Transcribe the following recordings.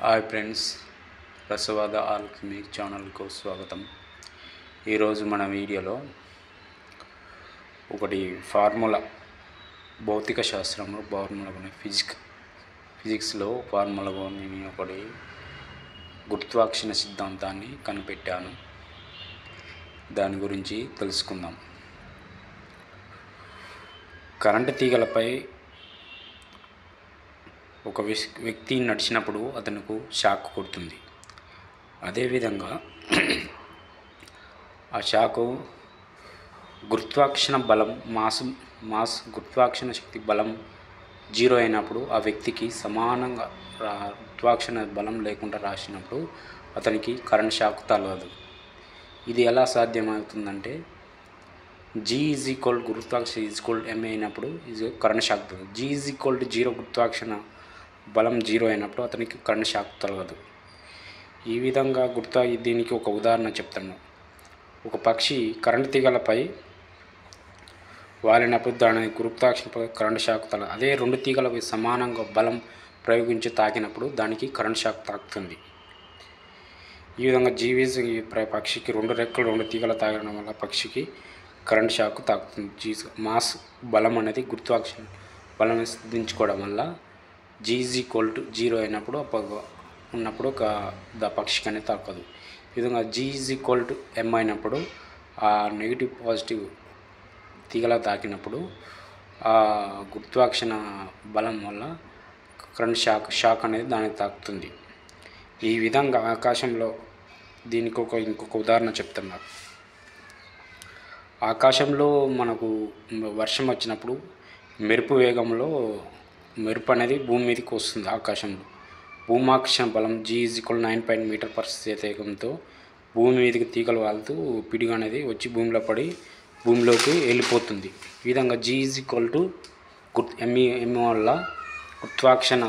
Hi friends, రసవాద Alchemy ఛానల్కు స్వాగతం. ఈరోజు మన వీడియోలో ఒకటి ఫార్ములా, భౌతిక శాస్త్రంలో ఫార్ములా ఫిజిక్స్లో ఫార్ములాని ఒకటి గురుత్వాకర్షణ సిద్ధాంతాన్ని కనిపెట్టాను. దాని గురించి తెలుసుకుందాం. కరెంటు తీగలపై ఒక వ్యక్తి నడిచినప్పుడు అతనికి షాక్ కొడుతుంది. అదేవిధంగా ఆ షాకు గురుత్వాకర్షణ బలం మాస్ గురుత్వాకర్షణ శక్తి బలం 0 అయినప్పుడు ఆ వ్యక్తికి సమానంగా గురుత్వాకర్షణ బలం లేకుండా రాసినప్పుడు అతనికి కరెంట్ షాక్ తగలదు. ఇది ఎలా సాధ్యమవుతుందంటే G గురుత్వాకర్షణ m అయినప్పుడు కరెంట్ షాక్ తగలదు. G 0 గురుత్వాకర్షణ బలం 0 అయినప్పుడు అతనికి కరెంట్ షాక్ తగలదు. ఈ విధంగా దీనికి ఒక ఉదాహరణ చెప్తాను. ఒక పక్షి కరెంటు తీగలపై వాలినప్పుడు దాని గురుత్వాకర్షణ కరెంట్ షాక్ తగలదు. అదే 2 తీగలపై సమానంగా బలం ప్రయోగించి తాకినప్పుడు దానికి కరెంట్ షాక్ తాకుతుంది. ఈ విధంగా పక్షికి 2 రెక్కలు 2 తీగలు తాగడం వల్ల పక్షికి కరెంట్ షాక్ తాకుతుంది. మాస్ బలం అనేది గురుత్వాకర్షణ బలం సిద్ధించుకోవడం వల్ల G 0 అయినప్పుడు ఉన్నప్పుడు పక్షికి అనేది తాకదు. ఈ విధంగా G m అయినప్పుడు ఆ నెగిటివ్ పాజిటివ్ తీగల తాకినప్పుడు ఆ గురుత్వాకర్షణ బలం వల్ల కరెంట్ షాక్ అనేది దానికి తాకుతుంది. ఈ విధంగా ఆకాశంలో దీనికి ఇంకొక ఉదాహరణ చెప్తున్నారు. ఆకాశంలో మనకు వర్షం వచ్చినప్పుడు మెరుపు వేగంలో మెరుపు అనేది భూమి మీదకి వస్తుంది. ఆకాశంలో భూమాకర్షణ బలం G 9 మీటర్/సెకండ్తో భూమి మీదకి తీగలు వాళ్తూ పిడుగు అనేది వచ్చి భూమిలో పడి భూమిలోకి వెళ్ళిపోతుంది. ఈ విధంగా G m వల్ల గురుత్వాకర్షణ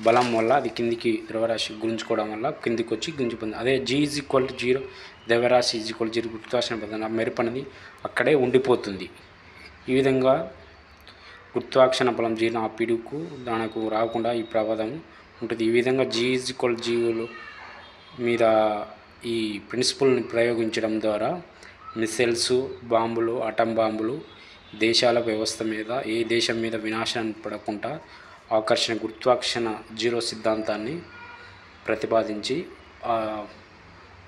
బలం వల్ల అది కిందికి ద్రవ్యరాశి గుంజుకోవడం వల్ల కిందికి వచ్చి గుంజిపోతుంది. అదే G 0 ద్రవ్యరాశి 0 గురుత్వాకర్షణ బలం మెరుపు అనేది అక్కడే ఉండిపోతుంది. ఈ విధంగా గురుత్వాకర్షణ బలం 0 ఆ పిడుగుకు దానికి రాకుండా ఈ ప్రమాదం ఉంటుంది. ఈ విధంగా G 0 మీద ఈ ప్రిన్సిపల్ని ప్రయోగించడం ద్వారా మిసైల్స్, బాంబులు, అటం బాంబులు దేశాల వ్యవస్థ మీద ఏ దేశం మీద వినాశనం పడకుండా గురుత్వాకర్షణ 0 సిద్ధాంతాన్ని ప్రతిపాదించి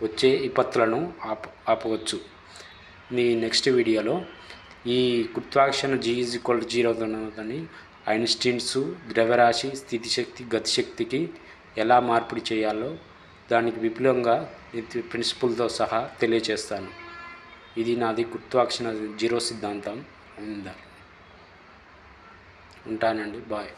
వచ్చే విపత్తులను ఆపవచ్చు. నెక్స్ట్ వీడియోలో ఈ గురుత్వాకర్షణ G 0 ఐన్స్టీన్స్ ద్రవ్యరాశి, స్థితిశక్తి, గతిశక్తికి ఎలా మార్పిడి చేయాలో దానికి విపులంగా ప్రిన్సిపల్తో సహా తెలియచేస్తాను. ఇది నాది గురుత్వాకర్షణ 0 సిద్ధాంతం. ఉంటానండి. బాయ్.